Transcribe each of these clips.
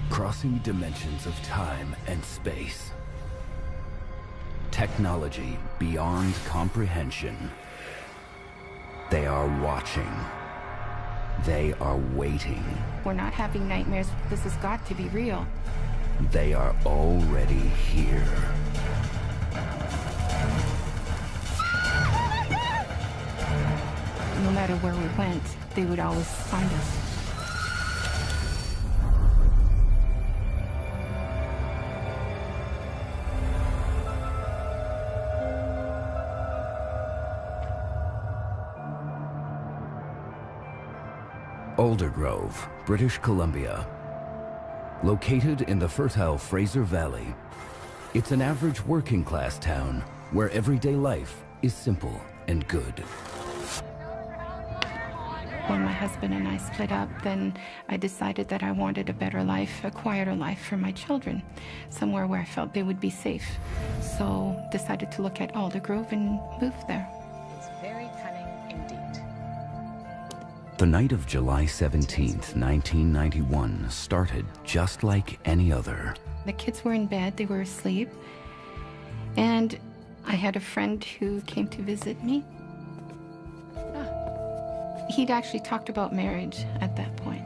Crossing dimensions of time and space. Technology beyond comprehension. They are watching. They are waiting. We're not having nightmares. This has got to be real. They are already here. No matter where we went, they would always find us. Aldergrove, British Columbia. Located in the fertile Fraser Valley, it's an average working-class town where everyday life is simple and good. When my husband and I split up, then I decided that I wanted a better life, a quieter life for my children, somewhere where I felt they would be safe. So decided to look at Aldergrove and move there. Very cunning indeed. The night of July 17th, 1991 started just like any other. The kids were in bed, they were asleep, and I had a friend who came to visit me. He'd actually talked about marriage at that point.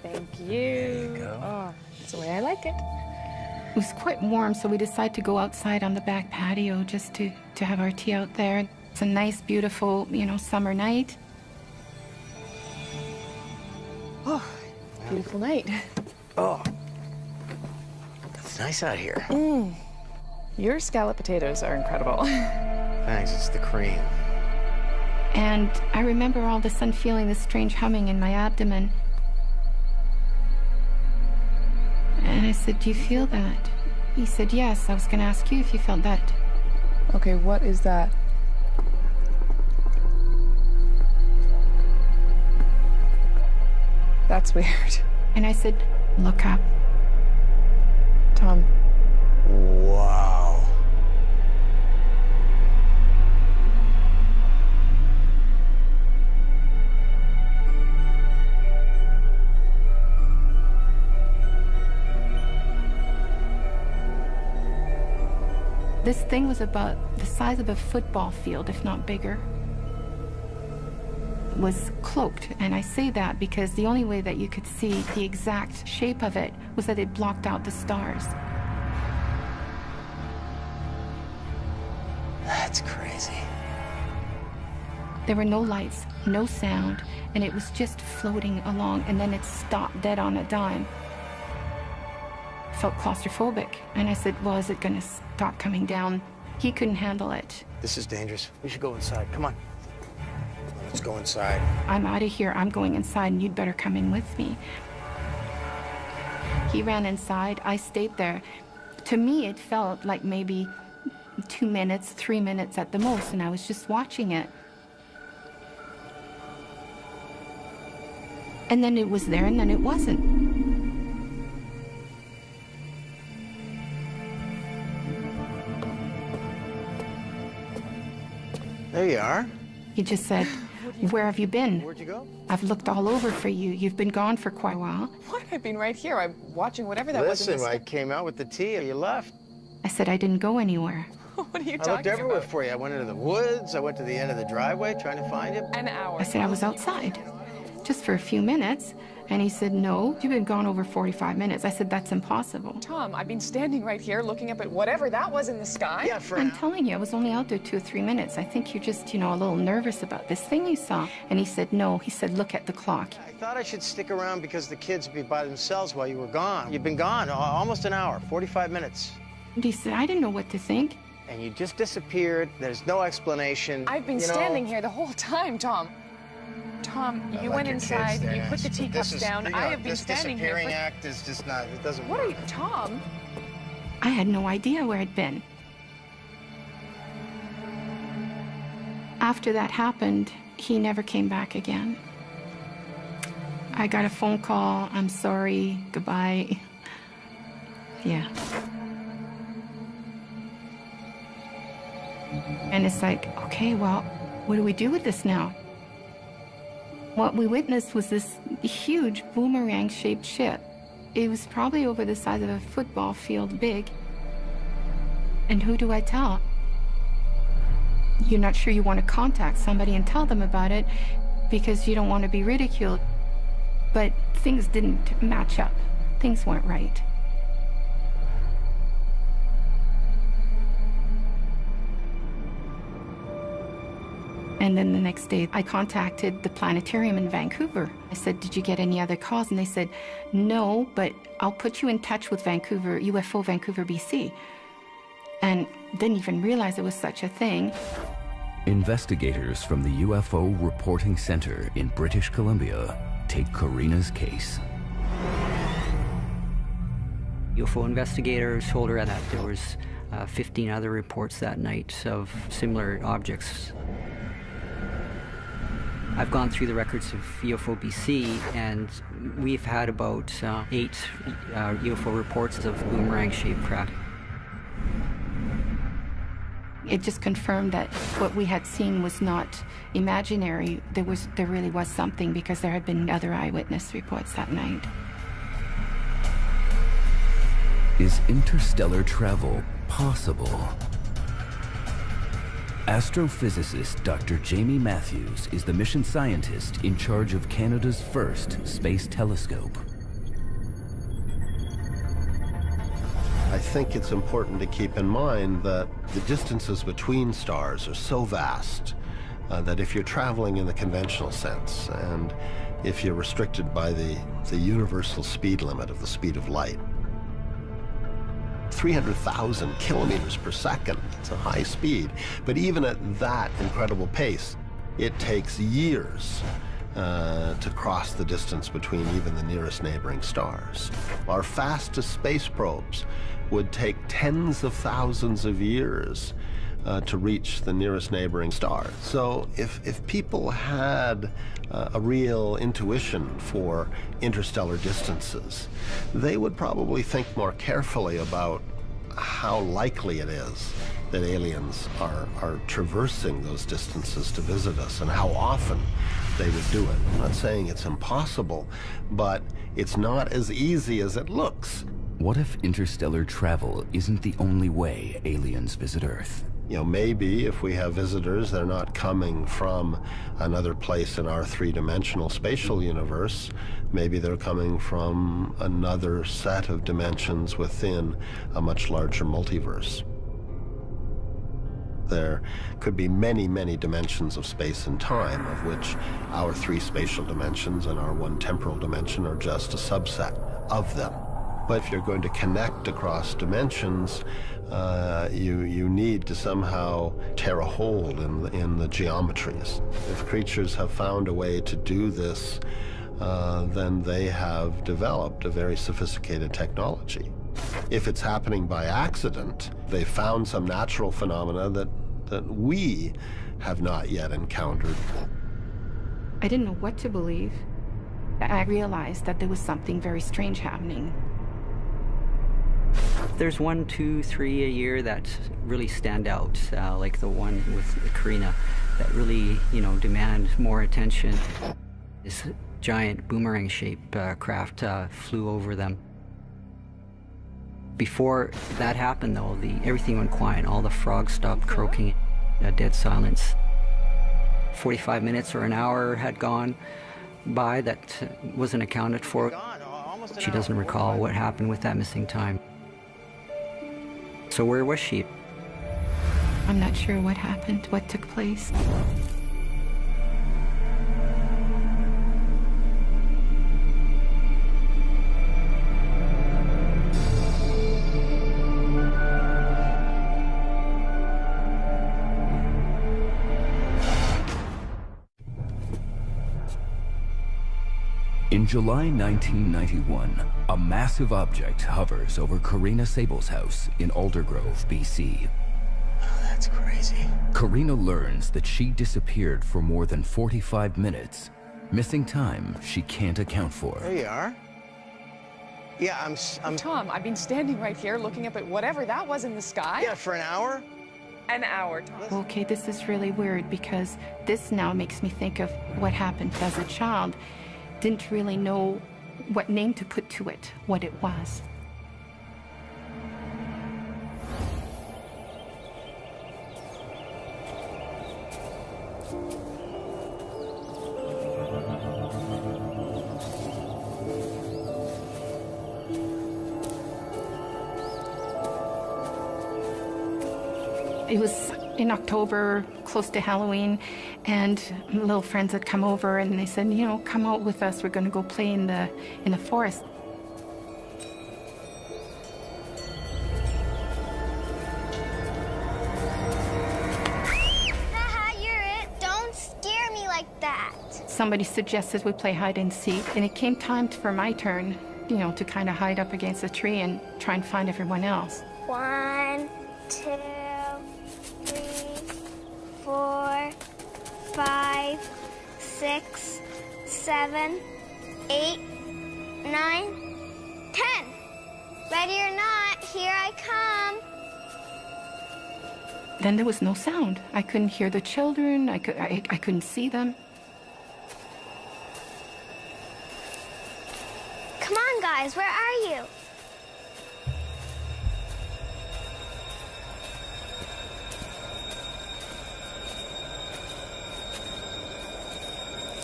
Thank you. There you go. Oh, that's the way I like it. It was quite warm, so we decided to go outside on the back patio just to have our tea out there. It's a nice, beautiful, summer night. Oh, beautiful night. Oh, it's nice out here. Your scallop potatoes are incredible. Thanks, it's the cream. And I remember all of a sudden feeling this strange humming in my abdomen. And I said, "Do you feel that?" He said, "Yes, I was going to ask you if you felt that." Okay, what is that? That's weird. And I said, "Look up." Tom. Wow. This thing was about the size of a football field, if not bigger. It was cloaked, and I say that because the only way that you could see the exact shape of it was that it blocked out the stars. That's crazy. There were no lights, no sound, and it was just floating along, and then it stopped dead on a dime. Felt claustrophobic, and I said, "Well, is it going to stop coming down?" He couldn't handle it. This is dangerous. We should go inside. Come on. Let's go inside. "I'm out of here. I'm going inside, and you'd better come in with me." He ran inside. I stayed there. To me, it felt like maybe 2 minutes, 3 minutes at the most, and I was just watching it. And then it was there, and then it wasn't. There you are. He just said, "Where have you been? Where'd you go? I've looked all over for you. You've been gone for quite a while." What? I've been right here. I'm watching whatever that was. Listen, I came out with the tea and you left. I said I didn't go anywhere. What are you I talking looked everywhere about? for you. I went into the woods. I went to the end of the driveway trying to find you. An hour. I said I was outside, just for a few minutes. And he said, "No, you've been gone over 45 minutes. I said, "That's impossible." Tom, I've been standing right here looking up at whatever that was in the sky. Yeah, for I'm telling you, I was only out there 2 or 3 minutes. I think you're just, a little nervous about this thing you saw. And he said, "No." He said, "Look at the clock." I thought I should stick around because the kids would be by themselves while you were gone. You've been gone almost an hour, 45 minutes. And he said, "I didn't know what to think." And you just disappeared. There's no explanation. I've been standing here the whole time, Tom. Tom, you went inside, you put the teacups down. I have been standing here This disappearing for... act is just not, it doesn't What work. are you, Tom? I had no idea where I'd been. After that happened, he never came back again. I got a phone call, "I'm sorry, goodbye." Yeah. And it's like, okay, well, what do we do with this now? What we witnessed was this huge boomerang-shaped ship. It was probably over the size of a football field big. And who do I tell? You're not sure you want to contact somebody and tell them about it because you don't want to be ridiculed. But things didn't match up. Things weren't right. And then the next day, I contacted the planetarium in Vancouver. I said, did you get any other calls? And they said, no, but I'll put you in touch with Vancouver, UFO Vancouver, BC. And didn't even realize it was such a thing. Investigators from the UFO Reporting Center in British Columbia take Karina's case. UFO investigators told her that there was 15 other reports that night of similar objects. I've gone through the records of UFO BC, and we've had about 8 UFO reports of boomerang-shaped craft. It just confirmed that what we had seen was not imaginary. There really was something, because there had been other eyewitness reports that night. Is interstellar travel possible? Astrophysicist Dr. Jamie Matthews is the mission scientist in charge of Canada's first space telescope. I think it's important to keep in mind that the distances between stars are so vast that if you're traveling in the conventional sense, and if you're restricted by the universal speed limit of the speed of light, 300,000 kilometers per second. It's a high speed. But even at that incredible pace, it takes years to cross the distance between even the nearest neighboring stars. Our fastest space probes would take tens of thousands of years to reach the nearest neighboring star. So if people had a real intuition for interstellar distances, they would probably think more carefully about how likely it is that aliens are traversing those distances to visit us, and how often they would do it. I'm not saying it's impossible, but it's not as easy as it looks. What if interstellar travel isn't the only way aliens visit Earth? You know, maybe if we have visitors, they're not coming from another place in our three-dimensional spatial universe. Maybe they're coming from another set of dimensions within a much larger multiverse. There could be many, many dimensions of space and time, of which our 3 spatial dimensions and our 1 temporal dimension are just a subset of them. But if you're going to connect across dimensions, you need to somehow tear a hole in the geometries. If creatures have found a way to do this, then they have developed a very sophisticated technology. If it's happening by accident, they found some natural phenomena that we have not yet encountered. I didn't know what to believe. I realized that there was something very strange happening. There's 1, 2, 3 a year that really stand out, like the one with Karina, that really, demand more attention. This giant boomerang-shaped craft flew over them. Before that happened, though, everything went quiet. All the frogs stopped croaking, dead silence. 45 minutes or an hour had gone by that wasn't accounted for. She doesn't recall what happened with that missing time. So where was she? I'm not sure what happened, what took place. In July 1991, a massive object hovers over Karina Sable's house in Aldergrove, BC. Oh, that's crazy. Karina learns that she disappeared for more than 45 minutes, missing time she can't account for. There you are. Yeah, I'm Tom, I've been standing right here looking up at whatever that was in the sky. Yeah, for an hour. An hour, Tom. Okay, this is really weird because this now makes me think of what happened as a child. Didn't really know what name to put to it, what it was. It was in October, close to Halloween, and little friends had come over and they said, you know, come out with us, we're gonna go play in the forest. Haha, you're it. Don't scare me like that. Somebody suggested we play hide and seek, and it came time for my turn, you know, to kind of hide up against a tree and try and find everyone else. 1, 2, 3, 4, 5, 6, 7, 8, 9, 10. Ready or not, here I come. Then there was no sound. I couldn't hear the children. I couldn't see them. Come on, guys, where are you?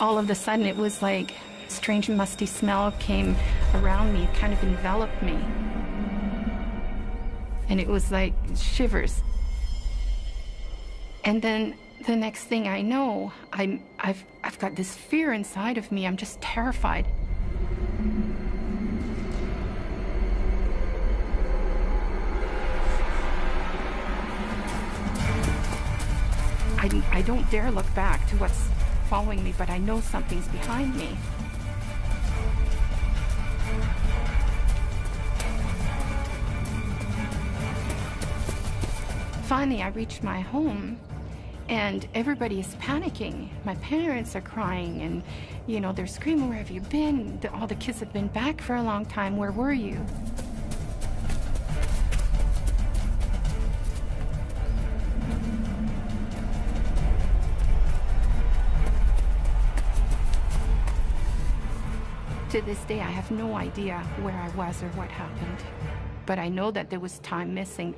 All of a sudden, it was like a strange musty smell came around me, kind of enveloped me. And it was like shivers. And then the next thing I know, I've got this fear inside of me. I'm just terrified. I don't dare look back to what's following me, but I know something's behind me. Finally, I reached my home, and everybody is panicking. My parents are crying, and, you know, they're screaming, where have you been? All the kids have been back for a long time. Where were you? To this day, I have no idea where I was or what happened, but I know that there was time missing.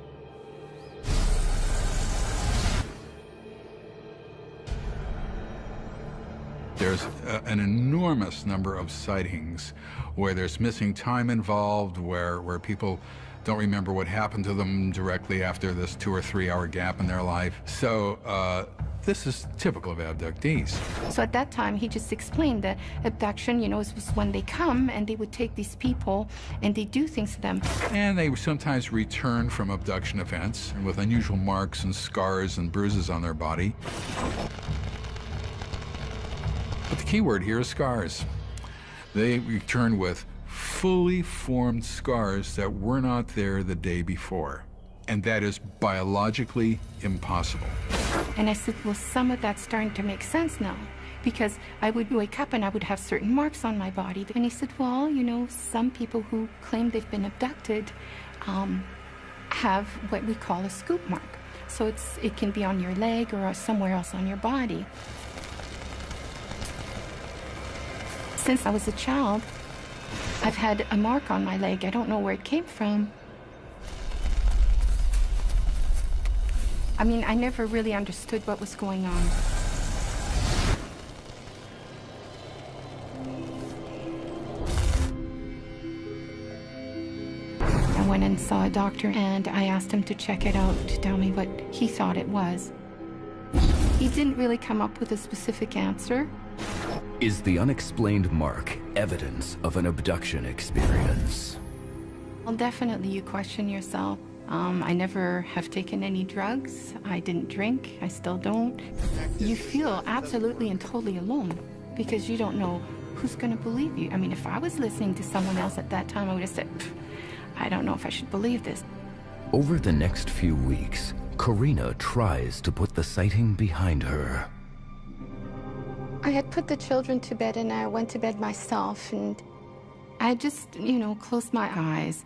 There's an enormous number of sightings where there's missing time involved, where people don't remember what happened to them directly after this 2 or 3 hour gap in their life. So this is typical of abductees. So at that time, he just explained that abduction, you know, was when they come and they would take these people and they do things to them. And they sometimes return from abduction events with unusual marks and scars and bruises on their body. But the key word here is scars. They return with fully formed scars that were not there the day before. And that is biologically impossible. And I said, well, some of that's starting to make sense now, because I would wake up and I would have certain marks on my body. And he said, well, you know, some people who claim they've been abducted have what we call a scoop mark. So it can be on your leg or somewhere else on your body. Since I was a child, I've had a mark on my leg. I don't know where it came from. I mean, I never really understood what was going on. I went and saw a doctor, and I asked him to check it out to tell me what he thought it was. He didn't really come up with a specific answer. Is the unexplained mark evidence of an abduction experience? Well, definitely you question yourself. I never have taken any drugs. I didn't drink. I still don't. You feel absolutely and totally alone because you don't know who's going to believe you. I mean, if I was listening to someone else at that time, I would have said, I don't know if I should believe this. Over the next few weeks, Karina tries to put the sighting behind her. I had put the children to bed and I went to bed myself, and I just, you know, closed my eyes.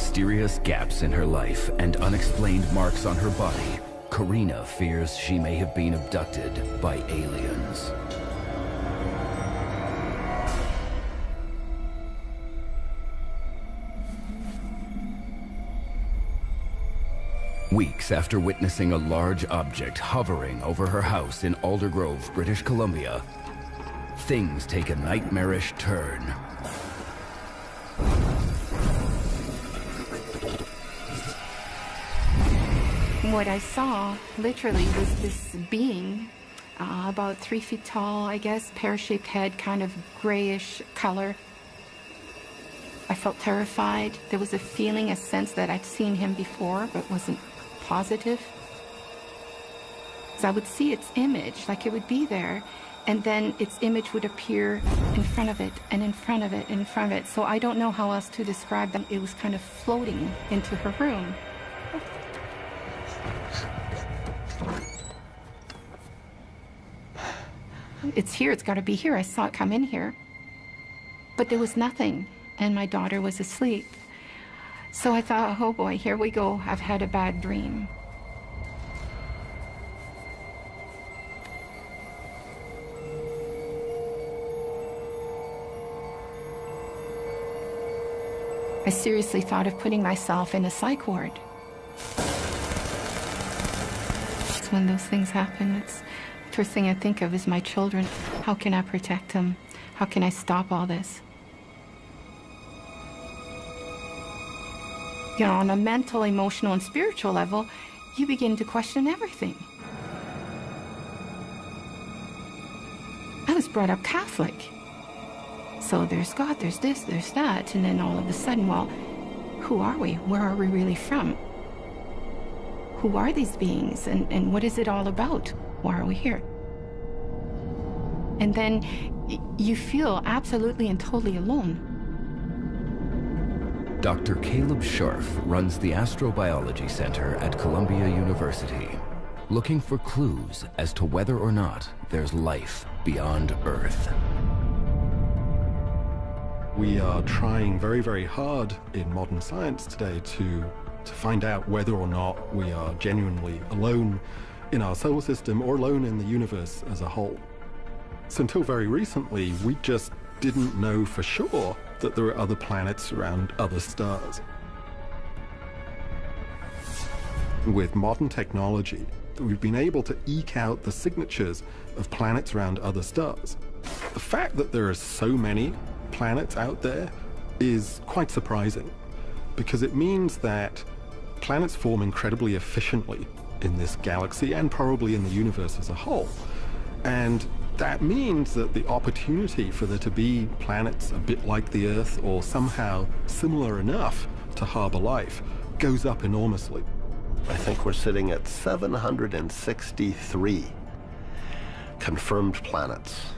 mysterious gaps in her life and unexplained marks on her body, Karina fears she may have been abducted by aliens. Weeks after witnessing a large object hovering over her house in Aldergrove, British Columbia, things take a nightmarish turn. What I saw, literally, was this being, about 3 feet tall, I guess, pear-shaped head, kind of grayish color. I felt terrified. There was a feeling, a sense that I'd seen him before, but wasn't positive. So I would see its image, like it would be there, and then its image would appear in front of it, and in front of it, and in front of it. So I don't know how else to describe them. It was kind of floating into her room. It's here, it's got to be here. I saw it come in here. But there was nothing, and my daughter was asleep. So I thought, oh boy, here we go. I've had a bad dream. I seriously thought of putting myself in a psych ward. It's when those things happen, it's the first thing I think of is my children. How can I protect them? How can I stop all this? You know, on a mental, emotional, and spiritual level, you begin to question everything. I was brought up Catholic. So there's God, there's this, there's that, and then all of a sudden, well, who are we? Where are we really from? Who are these beings, and what is it all about? Why are we here? And then you feel absolutely and totally alone. Dr. Caleb Scharf runs the Astrobiology Center at Columbia University, looking for clues as to whether or not there's life beyond Earth. We are trying very, very hard in modern science today to find out whether or not we are genuinely alone in our solar system or alone in the universe as a whole. So until very recently, we just didn't know for sure that there are other planets around other stars. With modern technology, we've been able to eke out the signatures of planets around other stars. The fact that there are so many planets out there is quite surprising, because it means that planets form incredibly efficiently in this galaxy and probably in the universe as a whole. And that means that the opportunity for there to be planets a bit like the Earth or somehow similar enough to harbor life goes up enormously. I think we're sitting at 763 confirmed planets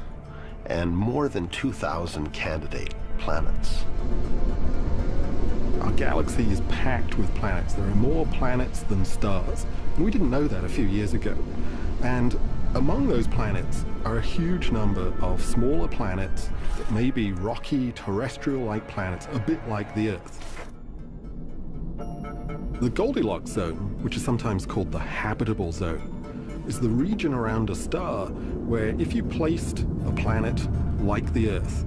and more than 2,000 candidate planets. Our galaxy is packed with planets. There are more planets than stars. And we didn't know that a few years ago. And among those planets are a huge number of smaller planets that may be rocky, terrestrial-like planets, a bit like the Earth. The Goldilocks zone, which is sometimes called the habitable zone, is the region around a star where if you placed a planet like the Earth,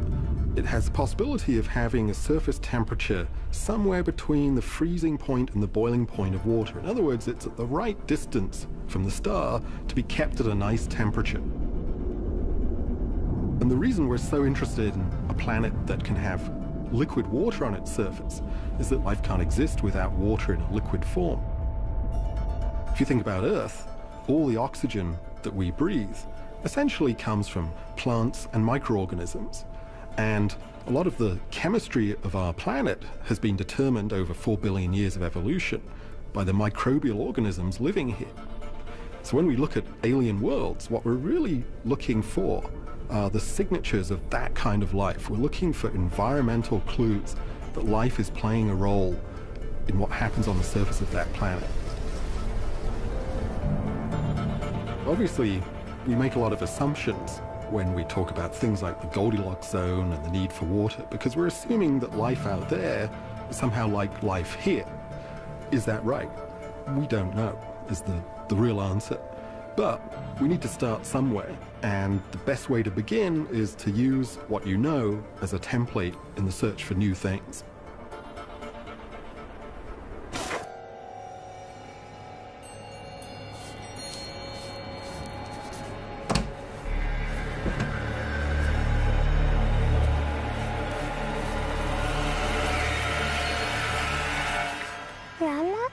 it has the possibility of having a surface temperature somewhere between the freezing point and the boiling point of water. In other words, it's at the right distance from the star to be kept at a nice temperature. And the reason we're so interested in a planet that can have liquid water on its surface is that life can't exist without water in a liquid form. If you think about Earth, all the oxygen that we breathe essentially comes from plants and microorganisms. And a lot of the chemistry of our planet has been determined over 4 billion years of evolution by the microbial organisms living here. So when we look at alien worlds, what we're really looking for are the signatures of that kind of life. We're looking for environmental clues that life is playing a role in what happens on the surface of that planet. Obviously, we make a lot of assumptions when we talk about things like the Goldilocks zone and the need for water, because we're assuming that life out there somehow like life here. Is that right? We don't know, is the real answer. But we need to start somewhere, and the best way to begin is to use what you know as a template in the search for new things. Grandma?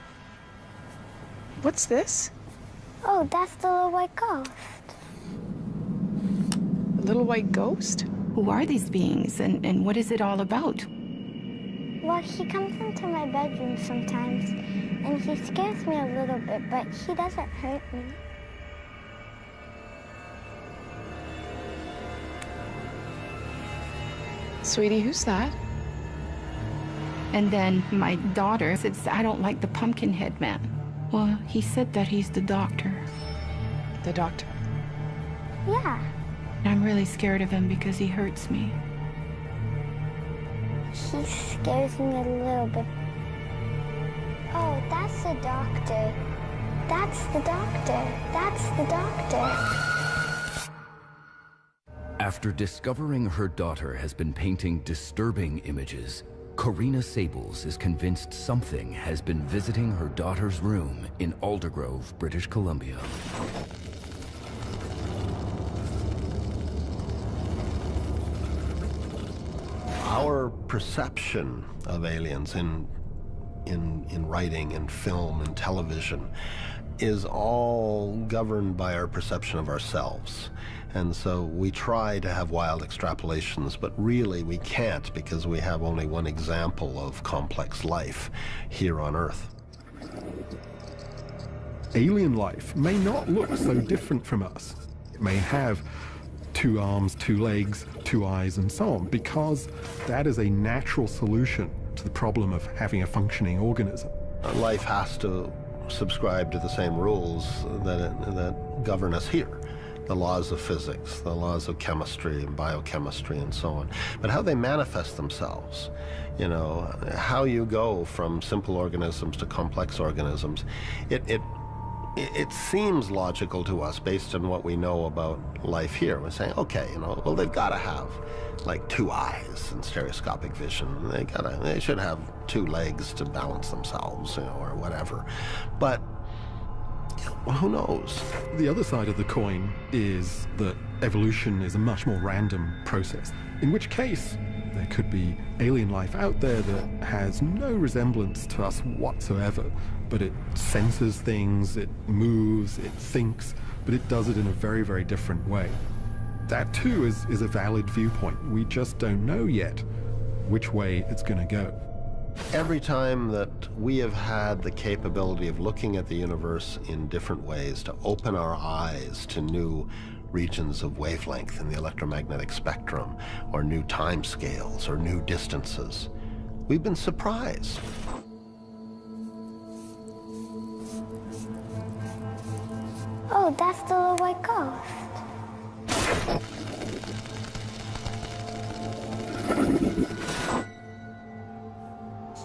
What's this? Oh, that's the little white ghost. A little white ghost? Who are these beings, and what is it all about? Well, he comes into my bedroom sometimes, and he scares me a little bit, but he doesn't hurt me. Sweetie, who's that? And then my daughter says, I don't like the pumpkin head man. Well, he said that he's the doctor. The doctor? Yeah. I'm really scared of him because he hurts me. He scares me a little bit. Oh, that's the doctor. That's the doctor. That's the doctor. After discovering her daughter has been painting disturbing images, Corrina Sables is convinced something has been visiting her daughter's room in Aldergrove, British Columbia. Our perception of aliens in writing and film and television is all governed by our perception of ourselves. And so we try to have wild extrapolations, but really we can't because we have only one example of complex life here on Earth. Alien life may not look so different from us. It may have 2 arms, 2 legs, 2 eyes, and so on, because that is a natural solution to the problem of having a functioning organism. Life has to subscribe to the same rules that govern us here. The laws of physics, the laws of chemistry and biochemistry and so on. But how they manifest themselves, you know, how you go from simple organisms to complex organisms, it seems logical to us based on what we know about life here. We're saying, okay, you know, well, they've got to have like 2 eyes and stereoscopic vision. They should have 2 legs to balance themselves, you know, or whatever. But well, who knows? The other side of the coin is that evolution is a much more random process, in which case there could be alien life out there that has no resemblance to us whatsoever, but it senses things, it moves, it thinks, but it does it in a very, very different way. That too is a valid viewpoint. We just don't know yet which way it's going to go. Every time that we have had the capability of looking at the universe in different ways, to open our eyes to new regions of wavelength in the electromagnetic spectrum, or new time scales, or new distances, we've been surprised. Oh, that's the little white ghost.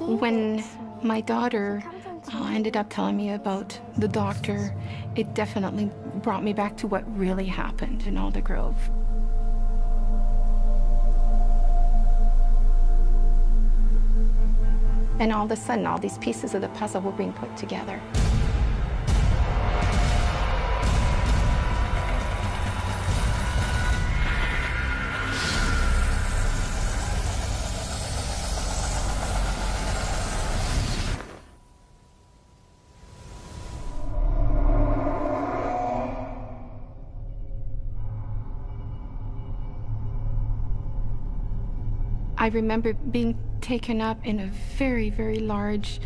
When my daughter ended up telling me about the doctor, it definitely brought me back to what really happened in Aldergrove. And all of a sudden, all these pieces of the puzzle were being put together. I remember being taken up in a very, very large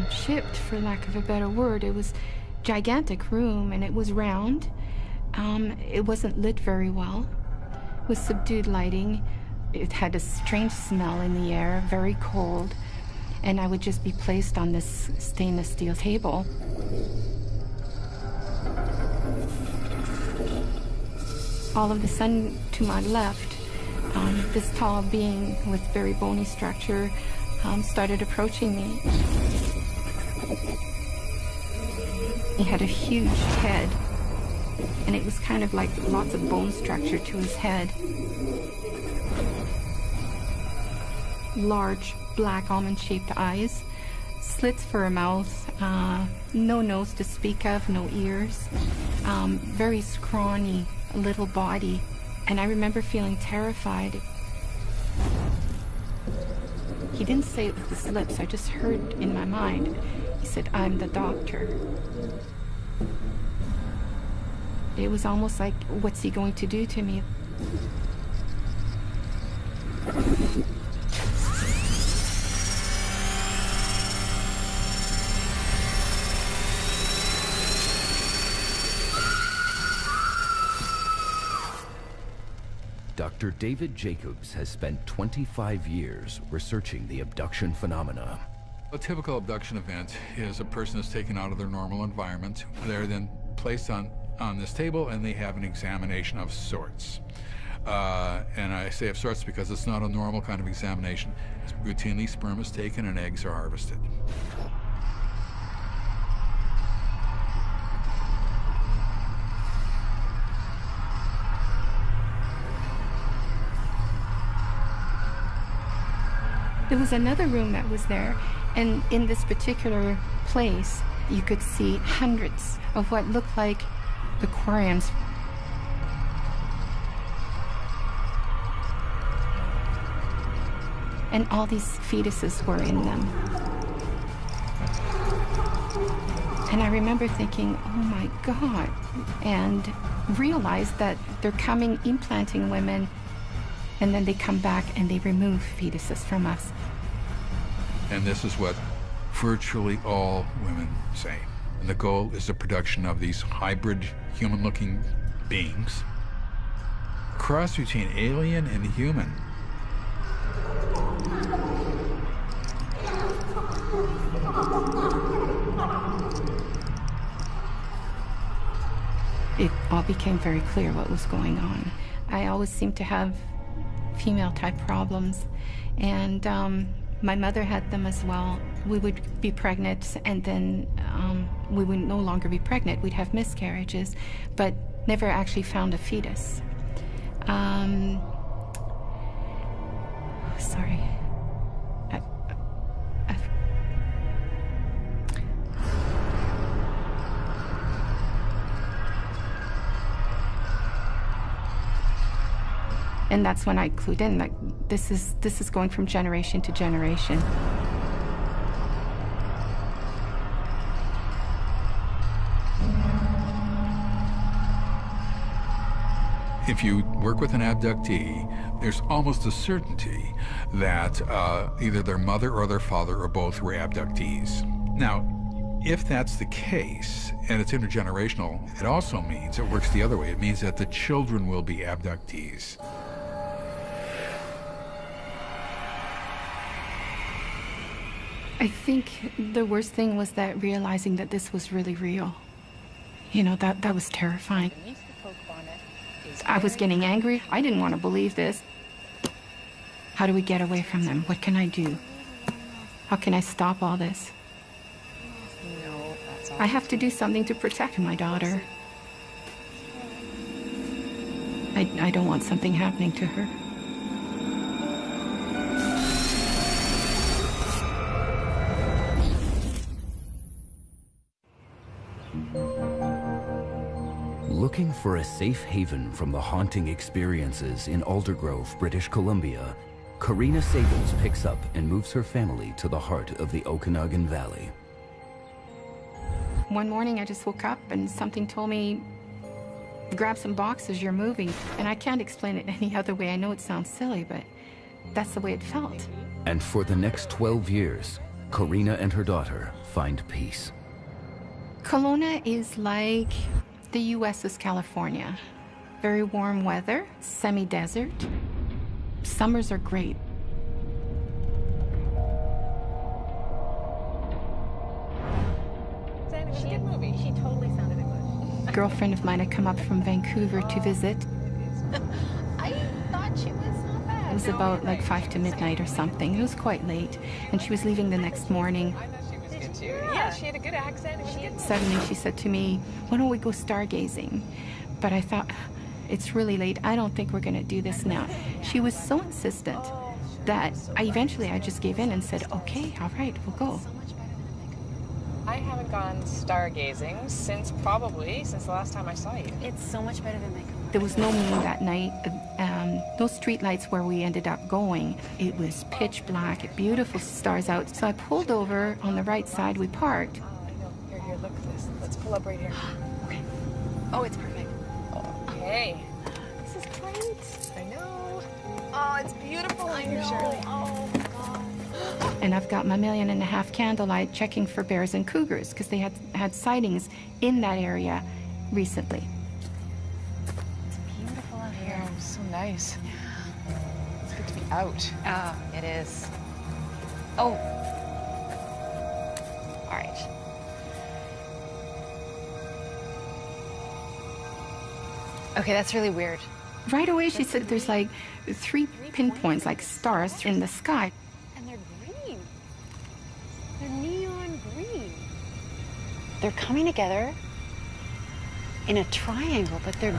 ship, for lack of a better word. It was a gigantic room, and it was round. It wasn't lit very well, with subdued lighting. It had a strange smell in the air, very cold, and I would just be placed on this stainless steel table. All of a sudden, to my left, this tall being with very bony structure started approaching me. He had a huge head, and it was kind of like lots of bone structure to his head. Large, black, almond-shaped eyes, slits for a mouth, no nose to speak of, no ears, very scrawny little body. And I remember feeling terrified. He didn't say it with his lips, I just heard in my mind. He said, "I'm the doctor." It was almost like, what's he going to do to me? Dr. David Jacobs has spent 25 years researching the abduction phenomena. A typical abduction event is a person is taken out of their normal environment. They're then placed on this table and they have an examination of sorts. And I say of sorts because it's not a normal kind of examination. Routinely, sperm is taken and eggs are harvested. There was another room that was there, and in this particular place, you could see hundreds of what looked like aquariums. And all these fetuses were in them. And I remember thinking, oh my God, and realized that they're coming, implanting women, and then they come back and they remove fetuses from us. And this is what virtually all women say. And the goal is the production of these hybrid human-looking beings. Cross between alien and human. It all became very clear what was going on. I always seemed to have female-type problems, and my mother had them as well. We would be pregnant, and then we would no longer be pregnant. We'd have miscarriages, but never actually found a fetus. Sorry. And that's when I clued in, like, this is going from generation to generation. If you work with an abductee, there's almost a certainty that either their mother or their father or both were abductees. Now, if that's the case, and it's intergenerational, it also means, it works the other way, it means that the children will be abductees. I think the worst thing was that realizing that this was really real. You know, that was terrifying. I was getting angry. I didn't want to believe this. How do we get away from them? What can I do? How can I stop all this? I have to do something to protect my daughter. I don't want something happening to her. Looking for a safe haven from the haunting experiences in Aldergrove, British Columbia, Karina Sables picks up and moves her family to the heart of the Okanagan Valley. One morning I just woke up and something told me, grab some boxes, you're moving. And I can't explain it any other way. I know it sounds silly, but that's the way it felt. And for the next 12 years, Karina and her daughter find peace. Kelowna is like the U.S.'s California. Very warm weather, semi-desert. Summers are great. She a good movie. She totally sounded English. A girlfriend of mine had come up from Vancouver to visit. I thought she was not bad. was about like 5 to midnight or something. It was quite late. And she was leaving the next morning. Yeah, she had a good accent. Suddenly she said to me, why don't we go stargazing? But I thought, it's really late. I don't think we're going to do this now. She was so insistent that I just gave in and said, okay, all right, we'll go. I haven't gone stargazing since the last time I saw you. It's so much better than makeup. There was no moon that night. Those street lights where we ended up going, it was pitch black, beautiful stars out. So I pulled over on the right side, we parked. Oh, I know. Here, look at this. Let's pull up right here. Okay. Oh, it's perfect. Okay. This is great. I know. Oh, it's beautiful in here, Shirley. Oh, my God. And I've got my 1.5 million candlelight checking for bears and cougars because they had sightings in that area recently. Yeah, it's so nice. It's good to be out. Ah, it is. Oh. All right. Okay, that's really weird. Right away, she said there's like 3 pinpoints, like stars in the sky. And they're green. They're neon green. They're coming together in a triangle, but they're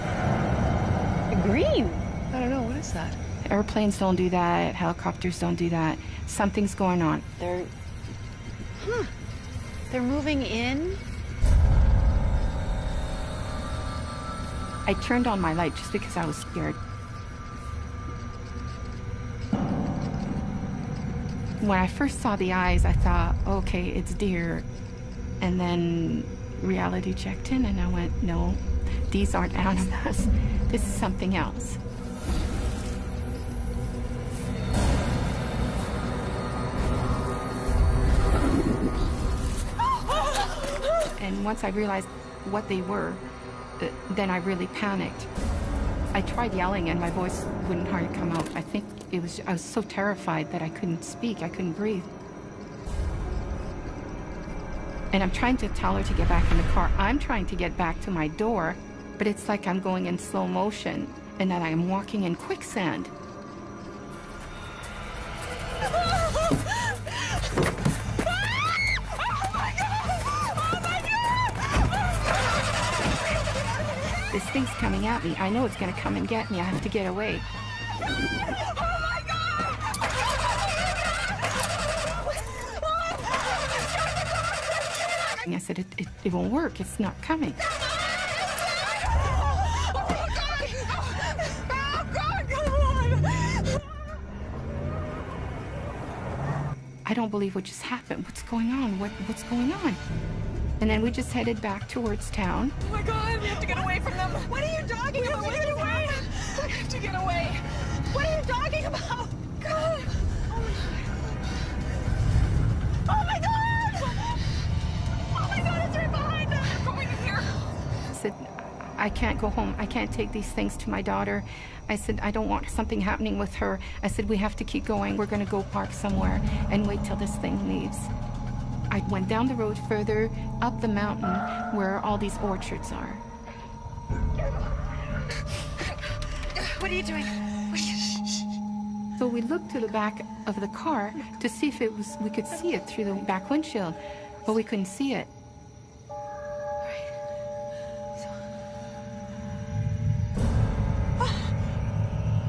green. I don't know. What is that? Airplanes don't do that. Helicopters don't do that. Something's going on. They're moving in. I turned on my light just because I was scared. When I first saw the eyes, I thought, okay, it's deer. And then reality checked in and I went, no, these aren't animals. This is something else. And once I realized what they were, then I really panicked. I tried yelling and my voice wouldn't hardly come out. I think I was so terrified that I couldn't speak, I couldn't breathe. And I'm trying to tell her to get back in the car. I'm trying to get back to my door, but it's like I'm going in slow motion and that I'm walking in quicksand. This thing's coming at me. I know it's going to come and get me. I have to get away. I said, it won't work. It's not coming. I don't believe what just happened. What's going on? What's going on? And then we just headed back towards town. Oh my God, we have to get away from them. What are you talking about? We have to get away. We have to get away. What are you talking about? God. Oh my God. Oh my God, it's right behind us. We're going in here. I said, I can't go home. I can't take these things to my daughter. I said, I don't want something happening with her. I said, we have to keep going. We're going to go park somewhere and wait till this thing leaves. I went down the road further, up the mountain, where all these orchards are. What are you doing? So we looked to the back of the car to see if we could see it through the back windshield, but we couldn't see it.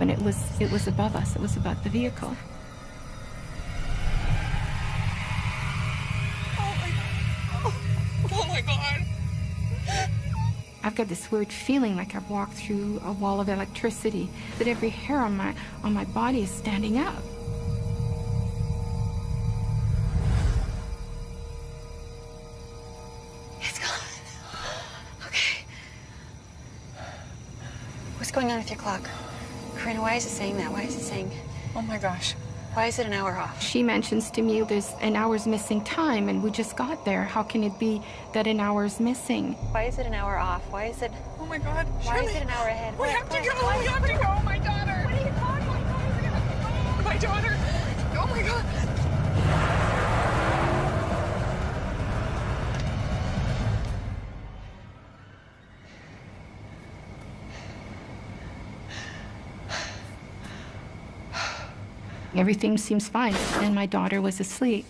And it was above us. It was above the vehicle. Oh my God. I've got this weird feeling like I've walked through a wall of electricity, that every hair on my body is standing up. It's gone. Okay. What's going on with your clock? Karina, why is it saying that? Why is it saying... Oh my gosh. Why is it an hour off? She mentions to me there's an hour's missing time, and we just got there. How can it be that an hour's missing? Why is it an hour off? Why is it... Oh my God. Why Shirley, is it an hour ahead? We have to go. We have to go. My daughter. What are you talking about? My daughter. Oh my God. Everything seems fine, and my daughter was asleep.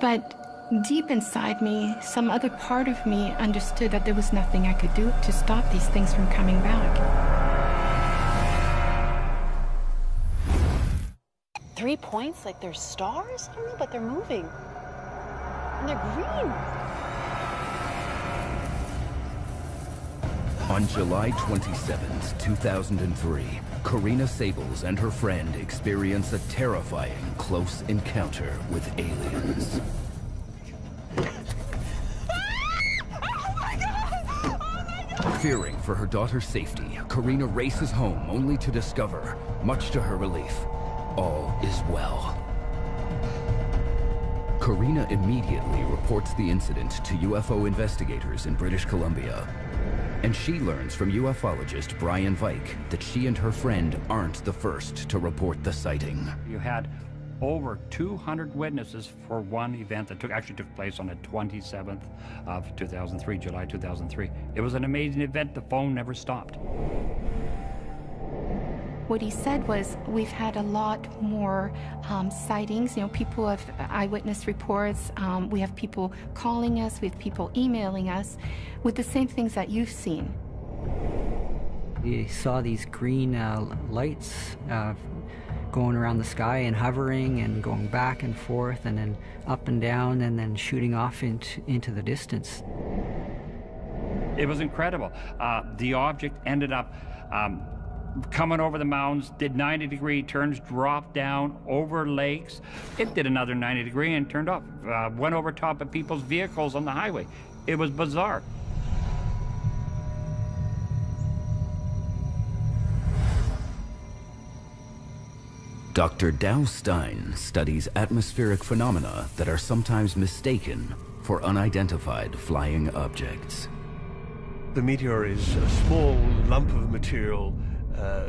But deep inside me, some other part of me understood that there was nothing I could do to stop these things from coming back. 3 points, like they're stars? I don't know, but they're moving. And they're green. On July 27th, 2003, Karina Sables and her friend experience a terrifying close encounter with aliens. Fearing for her daughter's safety, Karina races home only to discover, much to her relief, all is well. Karina immediately reports the incident to UFO investigators in British Columbia. And she learns from ufologist Brian Vike that she and her friend aren't the first to report the sighting. You had over 200 witnesses for one event that actually took place on the 27th of 2003, July 2003. It was an amazing event. The phone never stopped. What he said was, we've had a lot more sightings. You know, people have eyewitness reports. We have people calling us. We have people emailing us with the same things that you've seen. We saw these green lights going around the sky and hovering and going back and forth and then up and down and then shooting off into the distance. It was incredible. The object ended up coming over the mountains, did 90-degree turns, dropped down over lakes. It did another 90-degree and turned off. Went over top of people's vehicles on the highway. It was bizarre. Dr. Dow Stein studies atmospheric phenomena that are sometimes mistaken for unidentified flying objects. The meteor is a small lump of material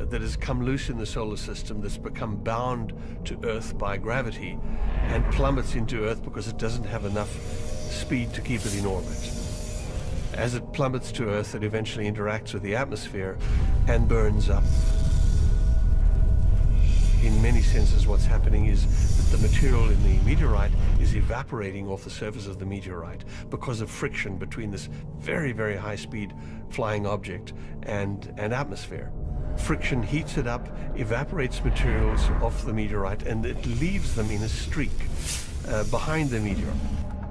that has come loose in the solar system, that's become bound to Earth by gravity and plummets into Earth because it doesn't have enough speed to keep it in orbit. As it plummets to Earth, it eventually interacts with the atmosphere and burns up. In many senses, what's happening is that the material in the meteorite is evaporating off the surface of the meteorite because of friction between this very, very high-speed flying object and atmosphere. Friction heats it up, evaporates materials off the meteorite, and it leaves them in a streak behind the meteor.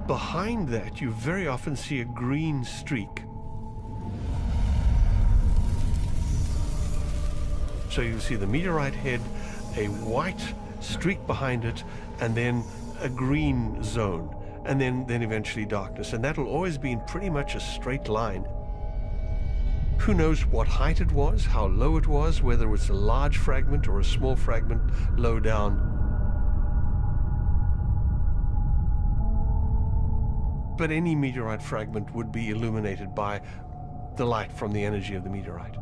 Behind that, you very often see a green streak. So you see the meteorite head, a white streak behind it, and then a green zone, and then eventually darkness. And that'll always be in pretty much a straight line. Who knows what height it was, how low it was, whether it was a large fragment or a small fragment low down. But any meteorite fragment would be illuminated by the light from the energy of the meteorite.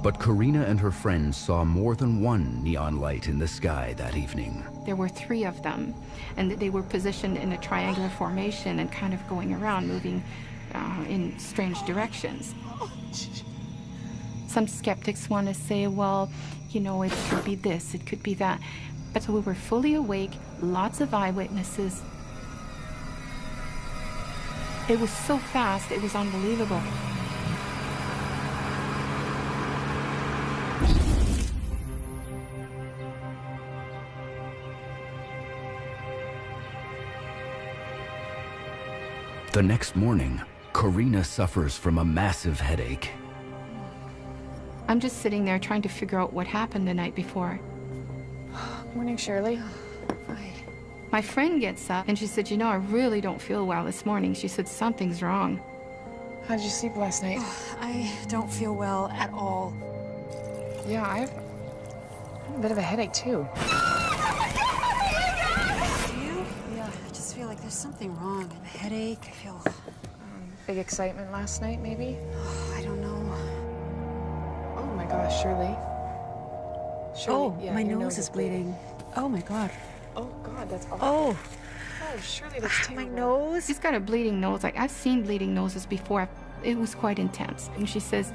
But Karina and her friends saw more than one neon light in the sky that evening. There were 3 of them, and they were positioned in a triangular formation and kind of going around, moving in strange directions. Some skeptics want to say, well, you know, it could be this, it could be that. But we were fully awake, lots of eyewitnesses. It was so fast, it was unbelievable. The next morning, Karina suffers from a massive headache. I'm just sitting there trying to figure out what happened the night before. Morning, Shirley. My friend gets up and she said, you know, I really don't feel well this morning. She said, something's wrong. How did you sleep last night? I don't feel well at all. Yeah, I have a bit of a headache, too. Do you? Yeah, I just feel like there's something wrong. I have a headache. I feel... Big excitement last night, maybe? I don't know. Oh, my gosh, Shirley. Oh, yeah, my nose is bleeding. Oh, my God. Oh, God, that's awful. Oh. Oh, Shirley, that's terrible. My nose? She's got a bleeding nose. Like, I've seen bleeding noses before. It was quite intense. And she says,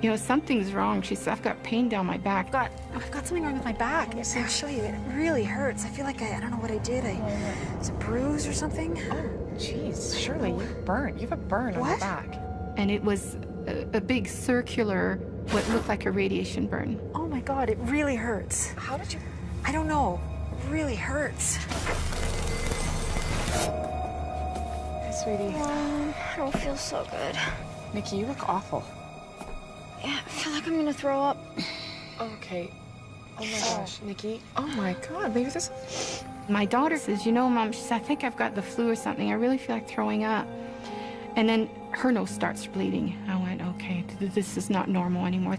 You know, something's wrong. She said, I've got pain down my back. I've got something wrong with my back. I'll show you. It really hurts. I feel like I don't know what I did. It's a bruise or something. Oh, jeez. Shirley, you're burnt. You have a burn on your back. And it was a big circular, what looked like a radiation burn. Oh my God, it really hurts. How did you? I don't know. It really hurts. Hey, sweetie. I don't feel so good. Nikki, you look awful. Yeah, I feel like I'm gonna throw up. Okay. Oh my gosh, Nikki. Oh my God, maybe this. My daughter says, you know, Mom, she said, I think I've got the flu or something. I really feel like throwing up. And then her nose starts bleeding. I went, okay, this is not normal anymore.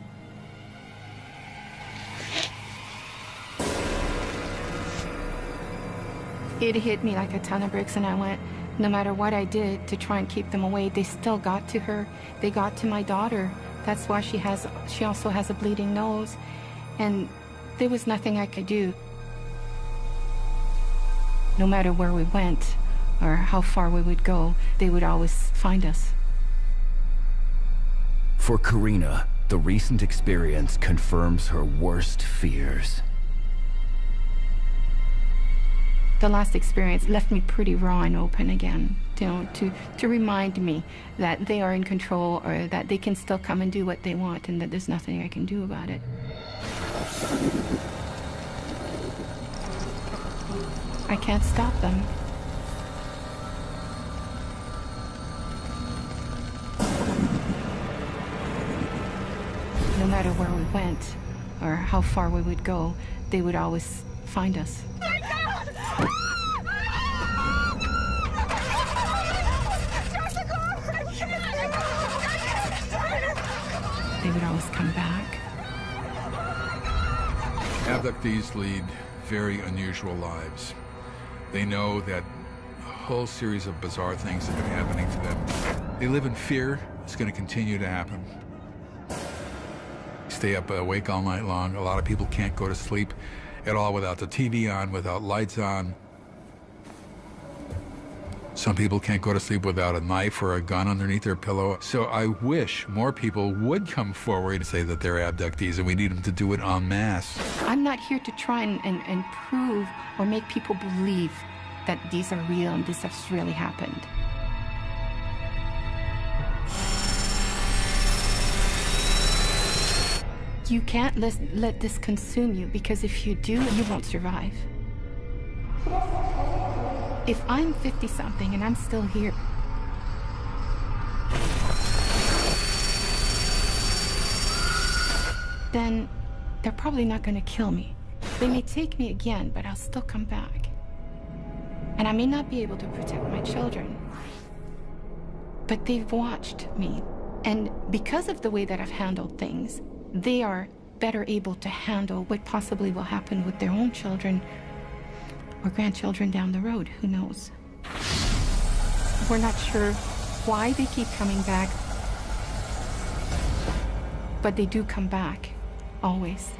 It hit me like a ton of bricks, and I went, no matter what I did to try and keep them away, they still got to her. They got to my daughter. That's why she also has a bleeding nose. And there was nothing I could do. No matter where we went or how far we would go, they would always find us. For Karina, the recent experience confirms her worst fears. The last experience left me pretty raw and open again, you know, to remind me that they are in control, or that they can still come and do what they want, and that there's nothing I can do about it. I can't stop them. No matter where we went or how far we would go, they would always find us. They would always come back. Abductees lead very unusual lives. They know that a whole series of bizarre things have been happening to them. They live in fear. It's going to continue to happen. Stay up awake all night long. A lot of people can't go to sleep at all without the TV on, without lights on. Some people can't go to sleep without a knife or a gun underneath their pillow. So I wish more people would come forward and say that they're abductees, and we need them to do it en masse. I'm not here to try and prove or make people believe that these are real and this has really happened. You can't let this consume you, because if you do, you won't survive. If I'm 50-something and I'm still here, then they're probably not going to kill me. They may take me again, but I'll still come back. And I may not be able to protect my children, but they've watched me. And because of the way that I've handled things, they are better able to handle what possibly will happen with their own children or grandchildren down the road. Who knows? We're not sure why they keep coming back, but they do come back, always.